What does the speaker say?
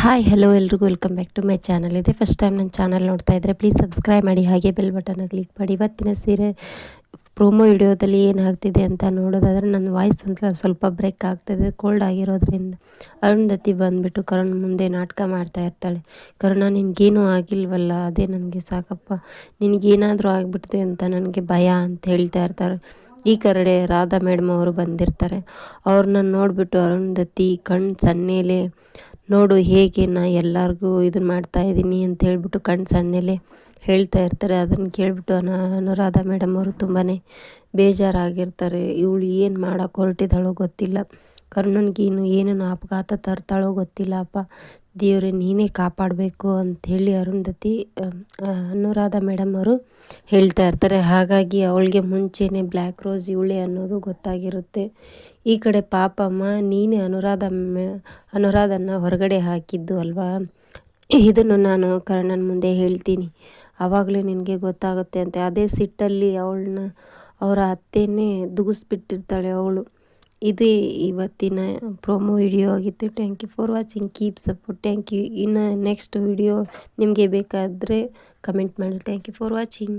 Hi hello ಎಲ್ರಿಗೂ welcome back to my channel. ಇದೆ first time ನನ್ನ ಚಾನಲ್ ನೋಡ್ತಾ ಇದ್ದರೆ ಪ್ಲೀಸ್ ಸಬ್ಸ್ಕ್ರೈಬ್ ಮಾಡಿ, ಹಾಗೆ ಬೆಲ್ ಬಟನ್ನ ಕ್ಲಿಕ್ ಮಾಡಿ. ಇವತ್ತಿನ ಸೀರೆ ಪ್ರೋಮೋ ವಿಡಿಯೋದಲ್ಲಿ ಏನಾಗ್ತಿದೆ ಅಂತ ನೋಡೋದಾದರೆ ನನ್ನ ವಾಯ್ಸ್ ಅಂತ ಸ್ವಲ್ಪ ಬ್ರೇಕ್ ಆಗ್ತಿದೆ, ಕೋಲ್ಡ್ ಆಗಿರೋದ್ರಿಂದ. ಅರುಂಧತಿ ಬಂದುಬಿಟ್ಟು ಕರುಣ್ ಮುಂದೆ ನಾಟಕ ಮಾಡ್ತಾ ಇರ್ತಾಳೆ. ಕರುಣ, ನಿನಗೇನೂ ಆಗಿಲ್ವಲ್ಲ, ಅದೇ ನನಗೆ ಸಾಕಪ್ಪ, ನಿನಗೇನಾದರೂ ಆಗಿಬಿಡ್ತೆ ಅಂತ ನನಗೆ ಭಯ ಅಂತ ಹೇಳ್ತಾ ಇರ್ತಾರೆ. ಈ ಕಡೆ ರಾಧಾ ಮೇಡಮ್ ಅವರು ಬಂದಿರ್ತಾರೆ. ಅವ್ರನ್ನ ನೋಡಿಬಿಟ್ಟು ಅರುಂಧತಿ ಕಣ್ಣು ಸನ್ನೆಲೆ, ನೋಡು ಹೇಗೆ ನಾ ಎಲ್ಲರಿಗೂ ಇದನ್ನು ಮಾಡ್ತಾಯಿದ್ದೀನಿ ಅಂತ ಹೇಳ್ಬಿಟ್ಟು ಕಣ್ಣು ಸನ್ನೆಲೆ ಹೇಳ್ತಾ ಇರ್ತಾರೆ. ಅದನ್ನು ಕೇಳಿಬಿಟ್ಟು ಅನುರಾಧ ಮೇಡಮ್ ಅವರು ತುಂಬಾ ಬೇಜಾರಾಗಿರ್ತಾರೆ. ಇವಳು ಏನು ಮಾಡೋಕ್ಕೆ ಹೊರಟಿದ್ದಾಳೋ ಗೊತ್ತಿಲ್ಲ, ಕರ್ಣನ್ಗೇನು ಏನೇನು ಅಪಘಾತ ತರ್ತಾಳೋ ಗೊತ್ತಿಲ್ಲ, ಅಪ್ಪ ದೇವ್ರೆ ನೀನೇ ಕಾಪಾಡಬೇಕು ಅಂಥೇಳಿ ಅನುರಾಧ ಮೇಡಮ್ ಅವರು ಹೇಳ್ತಾ ಇರ್ತಾರೆ. ಹಾಗಾಗಿ ಅವಳಿಗೆ ಮುಂಚೆನೇ ಬ್ಲ್ಯಾಕ್ ರೋಸ್ ಇವಳೆ ಅನ್ನೋದು ಗೊತ್ತಾಗಿರುತ್ತೆ. ಈ ಕಡೆ ಪಾಪಮ್ಮ, ನೀನೇ ಅನುರಾಧನ ಹೊರಗಡೆ ಹಾಕಿದ್ದು ಅಲ್ವಾ, ಇದನ್ನು ನಾನು ಕರ್ಣನ ಮುಂದೆ ಹೇಳ್ತೀನಿ, ಆವಾಗಲೇ ನಿನಗೆ ಗೊತ್ತಾಗುತ್ತೆ ಅಂತ. ಅದೇ ಸಿಟ್ಟಲ್ಲಿ ಅವರ ಅತ್ತೆಯೇ ದುಗಿಸ್ಬಿಟ್ಟಿರ್ತಾಳೆ ಅವಳು. ಇದೇ ಇವತ್ತಿನ ಪ್ರೋಮೋ ವಿಡಿಯೋ ಆಗಿತ್ತು. Thank you for watching, keep support, thank you. ಇನ್ನು ನೆಕ್ಸ್ಟ್ ವಿಡಿಯೋ ನಿಮಗೆ ಬೇಕಾದರೆ ಕಮೆಂಟ್ ಮಾಡಿ. Thank you for watching.